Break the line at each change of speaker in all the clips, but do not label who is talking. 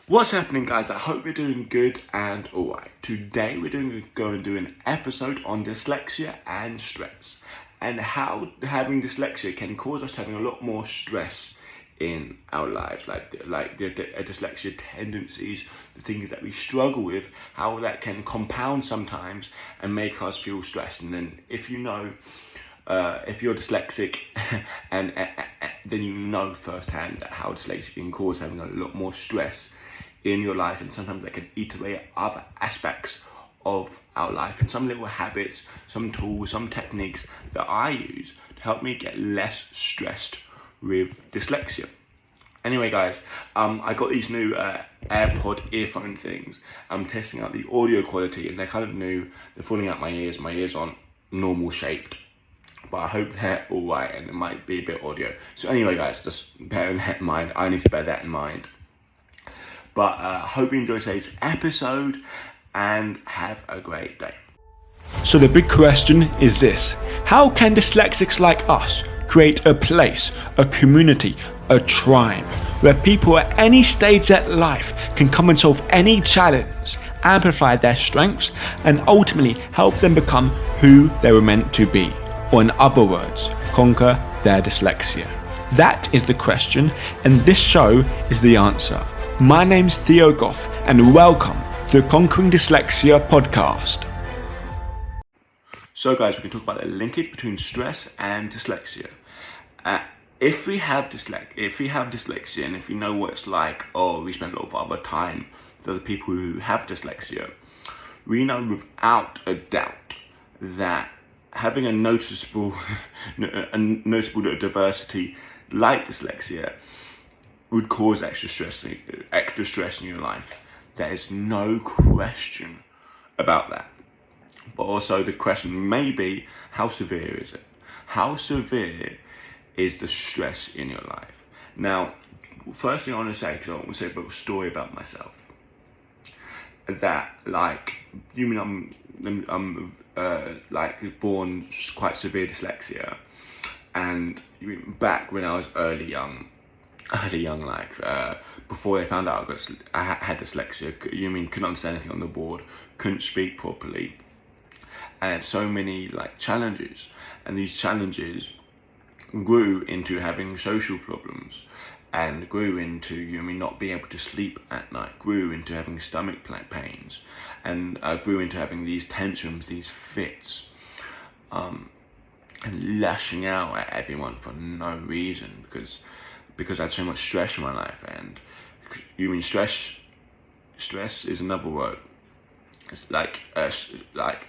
What's happening, guys? I hope you're doing good and alright. Today we're going to do an episode on dyslexia and stress, and how having dyslexia can cause us to having a lot more stress in our lives, like the dyslexia tendencies, the things that we struggle with, how that can compound sometimes and make us feel stressed. And then if you're dyslexic, and then you know firsthand that how dyslexia can cause having a lot more stress in your life, and sometimes that can eat away at other aspects of our life. And some little habits, some tools, some techniques that I use to help me get less stressed with dyslexia. Anyway, guys, I got these new AirPod earphone things. I'm testing out the audio quality, and they're kind of new. They're falling out my ears. My ears aren't normal shaped, but I hope they're all right, and it might be a bit audio. So anyway, guys, just bear that in mind. I need to bear that in mind. But hope you enjoy today's episode and have a great day.
So the big question is this: how can dyslexics like us create a place, a community, a tribe where people at any stage of life can come and solve any challenge, amplify their strengths, and ultimately help them become who they were meant to be, or in other words, conquer their dyslexia? That is the question, and this show is the answer. My name's Theo Goff, and welcome to the Conquering Dyslexia podcast.
So, guys, we can talk about the linkage between stress and dyslexia. If we have dyslexia, and if we know what it's like, or we spend a lot of other time with other people who have dyslexia, we know without a doubt that having a noticeable diversity like dyslexia would cause extra stress in your life. There is no question about that. But also the question may be, how severe is it? How severe is the stress in your life? Now, first thing I want to say, because I want to say a little story about myself, that I'm born quite severe dyslexia, and back when I was early young, before they found out I had dyslexia, couldn't understand anything on the board, couldn't speak properly. I had so many challenges, and these challenges grew into having social problems, and grew into not being able to sleep at night, grew into having stomach pains, and grew into having these tantrums, these fits, and lashing out at everyone for no reason, because I had so much stress in my life. And stress is another word. It's like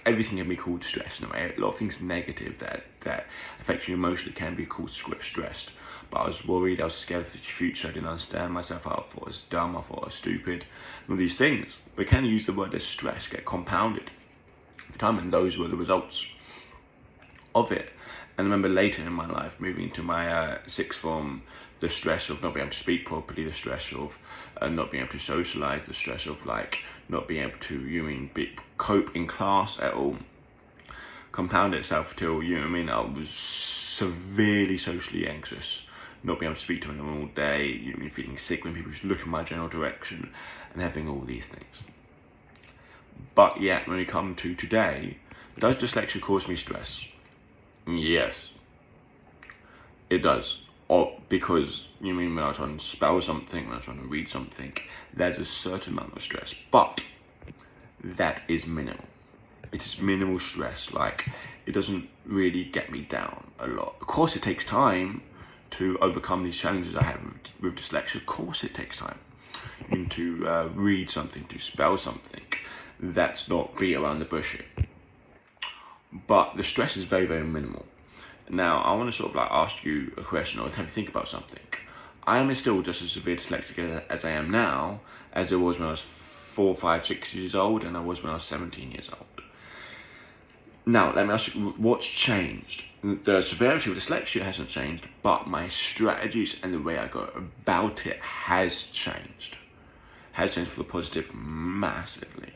everything can be called stress in a way. A lot of things negative that affect you emotionally can be called stressed. But I was worried, I was scared of the future, I didn't understand myself, I thought I was dumb, I thought I was stupid, and all these things. But can you use the word as stress, get compounded with time, and those were the results of it. And I remember later in my life, moving to my sixth form, the stress of not being able to speak properly, the stress of not being able to socialize, the stress of not being able to cope in class at all, compound itself till I was severely socially anxious, not being able to speak to anyone all day, feeling sick when people just look in my general direction, and having all these things. But yet, when we come to today, does dyslexia cause me stress? Yes, it does. Because when I'm trying to spell something, when I'm trying to read something, there's a certain amount of stress, but that is minimal. It is minimal stress. It doesn't really get me down a lot. Of course, it takes time to overcome these challenges I have with dyslexia. Of course, it takes time. To read something, to spell something. That's not beat around the bush here. But the stress is very, very minimal. Now, I want to ask you a question, or have you think about something. I am still just as severe dyslexic as I am now, as I was when I was 4, 5, 6 years old, and I was when I was 17 years old. Now, let me ask you, what's changed? The severity of dyslexia hasn't changed, but my strategies and the way I go about it has changed. Has changed for the positive massively.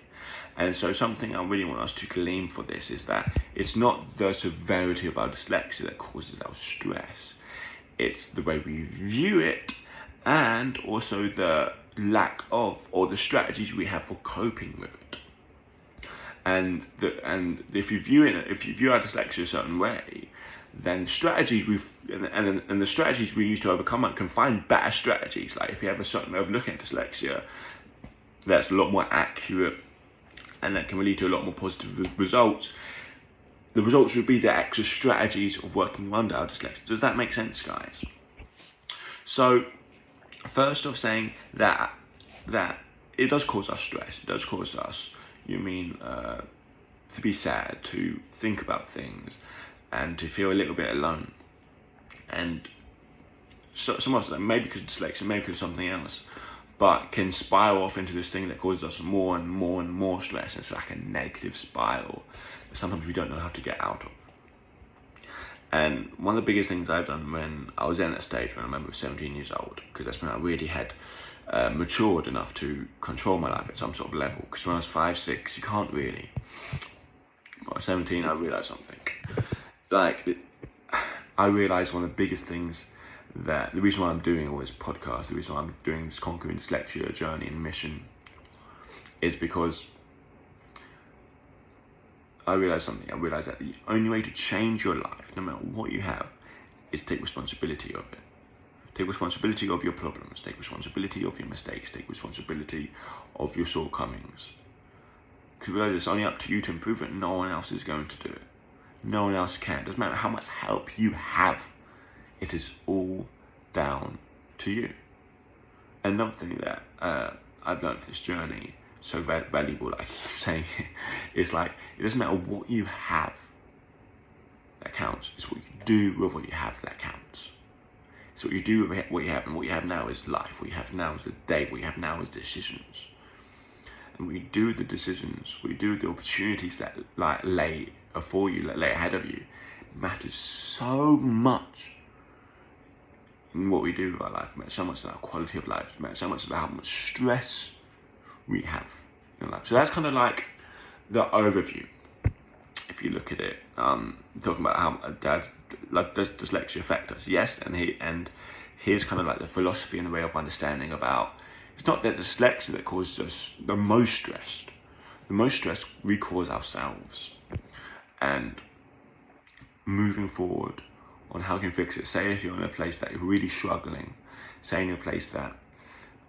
And so something I really want us to glean for this is that it's not the severity of our dyslexia that causes our stress. It's the way we view it, and also the lack of, or the strategies we have for coping with it. And if you view our dyslexia a certain way, then strategies the strategies we use to overcome it can find better strategies. Like if you have a certain way of looking at dyslexia that's a lot more accurate and that can lead to a lot more positive results, the results would be the extra strategies of working around our dyslexia. Does that make sense, guys? So first off, saying that it does cause us stress. It does cause us, to be sad, to think about things, and to feel a little bit alone. And so much of that, maybe because of dyslexia, maybe because of something else, but can spiral off into this thing that causes us more and more and more stress. It's like a negative spiral that sometimes we don't know how to get out of. And one of the biggest things I've done when I was in that stage, when I remember I was 17 years old, because that's when I really had matured enough to control my life at some sort of level. Because when I was 5, 6, you can't really. When I was 17, I realised something. I realised one of the biggest things, that the reason why I'm doing all this podcast, the reason why I'm doing this Conquering Dyslexia journey and mission, is because I realised something. I realised that the only way to change your life, no matter what you have, is take responsibility of it. Take responsibility of your problems. Take responsibility of your mistakes. Take responsibility of your shortcomings. Because you realise it's only up to you to improve it. No one else is going to do it. No one else can. It doesn't matter how much help you have. It is all down to you. Another thing that I've learned for this journey, so valuable, like I keep saying, is like, it doesn't matter what you have that counts. It's what you do with what you have that counts. It's what you do with what you have, and what you have now is life. What you have now is the day. What you have now is decisions. And what you do with the decisions, what you do with the opportunities that lay before you, lay ahead of you, matters so much in what we do with our life. It matters so much about our quality of life. It matters so much about how much stress we have in life. So that's kind of like the overview. If you look at it, talking about how does dyslexia affect us? Yes, and here's kind of like the philosophy and the way of understanding about. It's not that dyslexia that causes us the most stress. The most stress we cause ourselves. And moving forward on how we can fix it. Say if you're in a place that you're really struggling. Say in a place that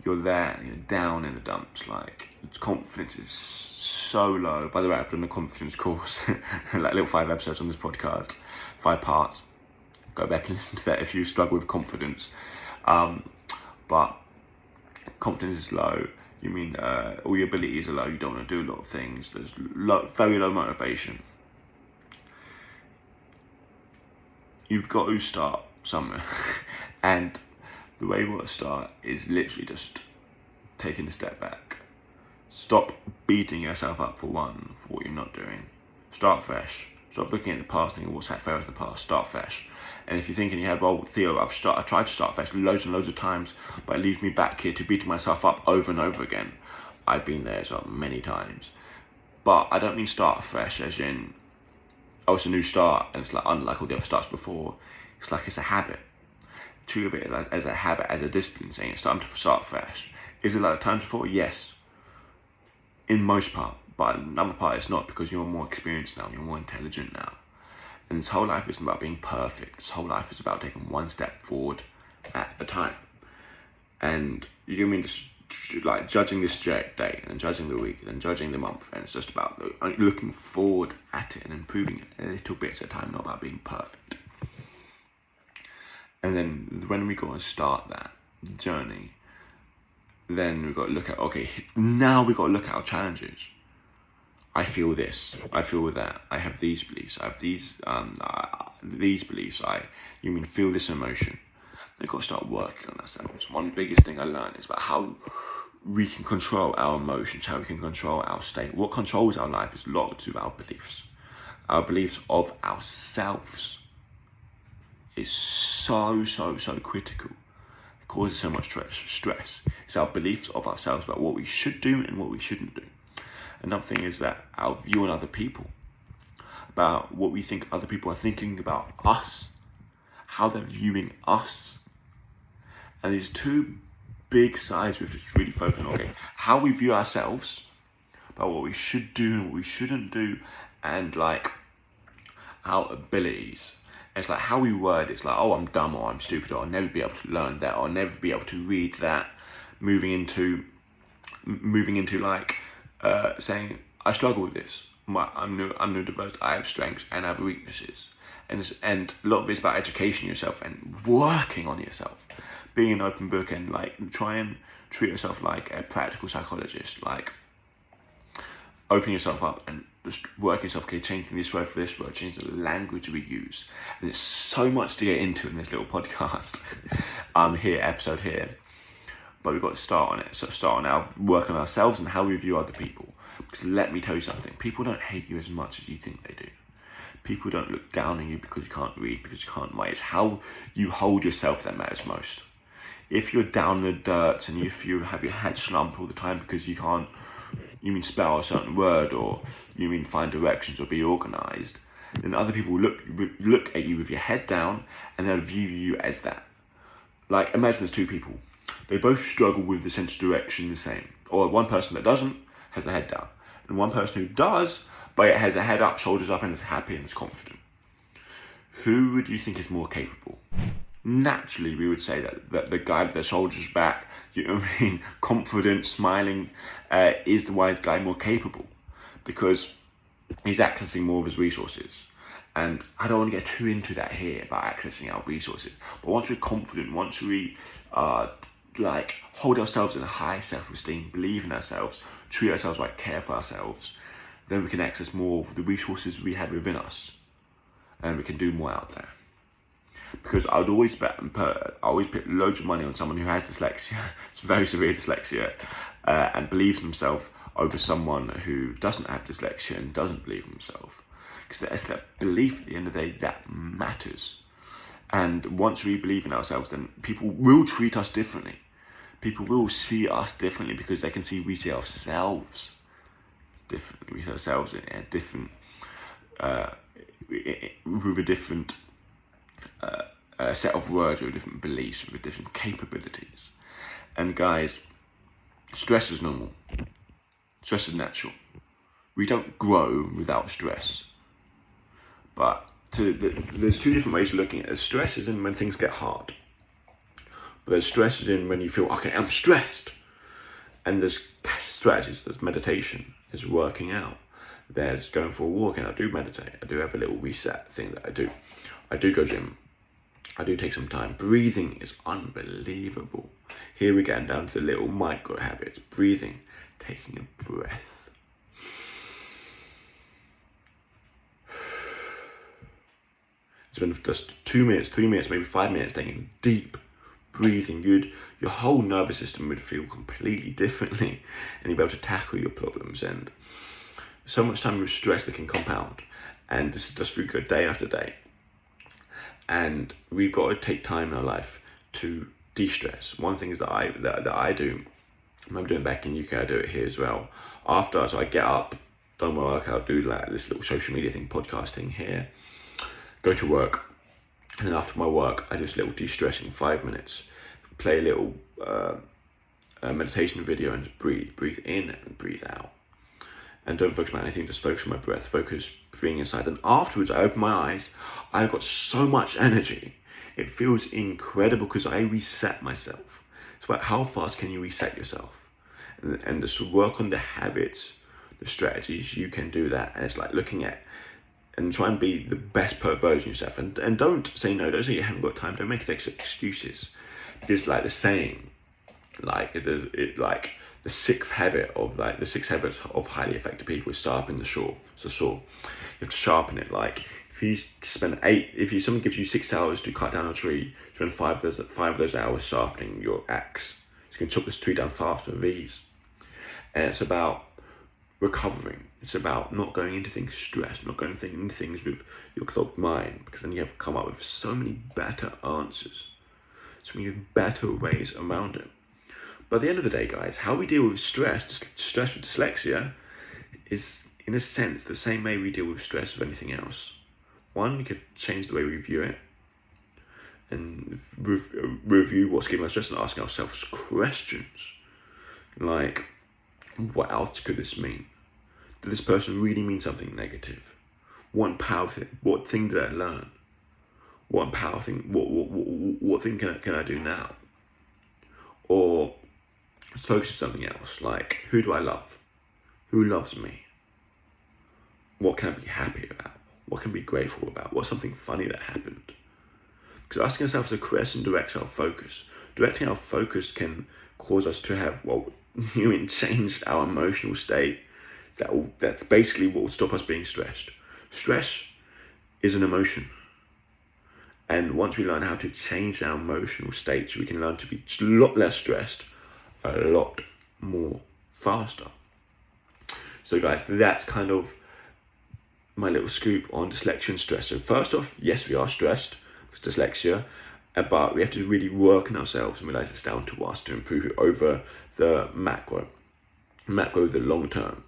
you're there and you're down in the dumps. Like, confidence is so low. By the way, I've done a confidence course, like little 5 episodes on this podcast, 5 parts. Go back and listen to that if you struggle with confidence. But confidence is low. All your abilities are low. You don't want to do a lot of things. There's very low motivation. You've got to start somewhere. And the way you want to start is literally just taking a step back. Stop beating yourself up for what you're not doing. Start fresh. Stop looking at the past, thinking what's had failed in the past. Start fresh. And if you're thinking in your head, well, Theo, I've tried to start fresh loads and loads of times, but it leaves me back here to beating myself up over and over again. I've been there as well many times. But I don't mean start fresh as in, oh, it's a new start, and it's like unlike all the other starts before. It's like it's a habit. Treat of it as a habit, as a discipline, saying it's time to start fresh. Is it like the time before? Yes. In most part. But another part it's not, because you're more experienced now, you're more intelligent now. And this whole life isn't about being perfect. This whole life is about taking one step forward at a time. And you mean just like judging this day, and judging the week, and judging the month, and it's just about looking forward at it and improving it a little bit at a time, not about being perfect. And then when we got to start that journey, then we've got to look at, okay, now we've got to look at our challenges. I feel this, I feel that, I have these beliefs, I have these beliefs, feel this emotion. We've got to start working on ourselves. One biggest thing I learned is about how we can control our emotions, how we can control our state. What controls our life is locked to our beliefs. Our beliefs of ourselves is so critical. It causes so much stress. It's our beliefs of ourselves about what we should do and what we shouldn't do. Another thing is that our view on other people, about what we think other people are thinking about us, how they're viewing us. And these two big sides with just really focusing on how we view ourselves, about what we should do and what we shouldn't do, and like our abilities. It's like how we word it's like, oh, I'm dumb, or I'm stupid, or I'll never be able to learn that, or I'll never be able to read that. Moving into like saying, I struggle with this. I'm neurodiverse. I have strengths and I have weaknesses. And a lot of it's about educating yourself and working on yourself, being an open book, and like try and treat yourself like a practical psychologist, like opening yourself up and just working yourself, changing this word for this word, changing the language we use. And there's so much to get into in this little podcast episode here. But we've got to start on it. So start on our work on ourselves and how we view other people. Because let me tell you something, people don't hate you as much as you think they do. People don't look down on you because you can't read, because you can't write. It's how you hold yourself that matters most. If you're down in the dirt and if you have your head slumped all the time because you can't, you mean spell a certain word, or you mean find directions or be organised, then other people look at you with your head down and they'll view you as that. Like, imagine there's two people. They both struggle with the sense of direction the same. Or one person that doesn't has their head down. And one person who does, but it has their head up, shoulders up, and is happy and is confident. Who would you think is more capable? Naturally, we would say that the guy with their shoulders back, you know what I mean, confident, smiling, is the white guy more capable, because he's accessing more of his resources. And I don't want to get too into that here about accessing our resources. But once we're confident, once we like hold ourselves in a high self-esteem, believe in ourselves, treat ourselves right, care for ourselves, then we can access more of the resources we have within us, and we can do more out there. Because I would always put loads of money on someone who has dyslexia, it's very severe dyslexia, and believes in himself over someone who doesn't have dyslexia and doesn't believe in himself. Because it's that belief at the end of the day that matters. And once we believe in ourselves, then people will treat us differently. People will see us differently because they can see we see ourselves differently. We see ourselves in a different, with a different set of words, with different beliefs, with different capabilities. And guys, stress is normal. Stress is natural. We don't grow without stress. But there's two different ways of looking at it. Stress is in when things get hard. But there's stress is in when you feel, okay, I'm stressed. And there's strategies, there's meditation, there's working out, there's going for a walk, and I do meditate. I do have a little reset thing that I do. I do go gym. I do take some time. Breathing is unbelievable. Here we're getting down to the little micro habits. Breathing, taking a breath. Spend just 2 minutes, 3 minutes, maybe 5 minutes taking deep breathing. Your whole nervous system would feel completely differently, and you'll be able to tackle your problems. And so much time with stress that can compound, and this is just through good day after day. And we've got to take time in our life to de-stress. One thing is that I do, I'm doing back in UK, I do it here as well. After, so I get up, done my workout, do like this little social media thing, podcasting here, go to work, and then after my work, I do this little de-stressing, 5 minutes, play a little meditation video, and just breathe in and breathe out. And don't focus on anything, just focus on my breath, focus breathing inside. And afterwards, I open my eyes, I've got so much energy. It feels incredible because I reset myself. It's about how fast can you reset yourself? And just work on the habits, the strategies, you can do that. And it's like looking at and try and be the best version of yourself. And don't say no, don't say you haven't got time, don't make excuses. Because like the saying, like the sixth habit of highly effective people is sharpen the saw. So you have to sharpen it. Like if someone gives you 6 hours to cut down a tree, spend 5 of those hours sharpening your axe. So you can chop this tree down faster with ease. And it's about recovering. It's about not going into things stressed, not going into things with your clogged mind, because then you have to come up with so many better answers, so many better ways around it. But at the end of the day, guys, how we deal with stress with dyslexia, is in a sense the same way we deal with stress with anything else. One, we could change the way we view it, and review what's giving us stress and asking ourselves questions like, what else could this mean? Did this person really mean something negative? What thing did I learn? What thing can I do now? Or let's focus on something else, like, who do I love? Who loves me? What can I be happy about? What can I be grateful about? What's something funny that happened? Because asking ourselves a question directs our focus. Directing our focus can cause us to have, change our emotional state. That's basically what will stop us being stressed. Stress is an emotion. And once we learn how to change our emotional states, we can learn to be a lot less stressed, a lot more faster. So guys, that's kind of my little scoop on dyslexia and stress. So first off, yes, we are stressed. It's dyslexia, but we have to really work on ourselves and realize it's down to us to improve it over the macro, the long term.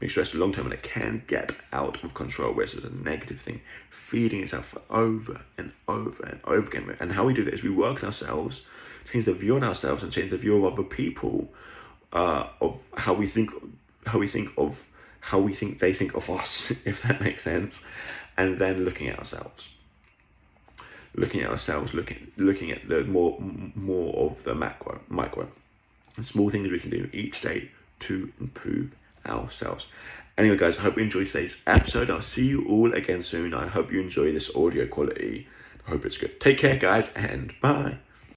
Being stressed long term, and it can get out of control, where it's a negative thing, feeding itself over and over and over again. And how we do that is we work on ourselves, change the view on ourselves, and change the view of other people, of how we think they think of us, if that makes sense. And then looking at ourselves, looking at the more of the micro, and small things we can do each day to improve ourselves. Anyway guys, I hope you enjoyed today's episode. I'll see you all again soon. I hope you enjoy this audio quality. I hope it's good. Take care guys, and bye.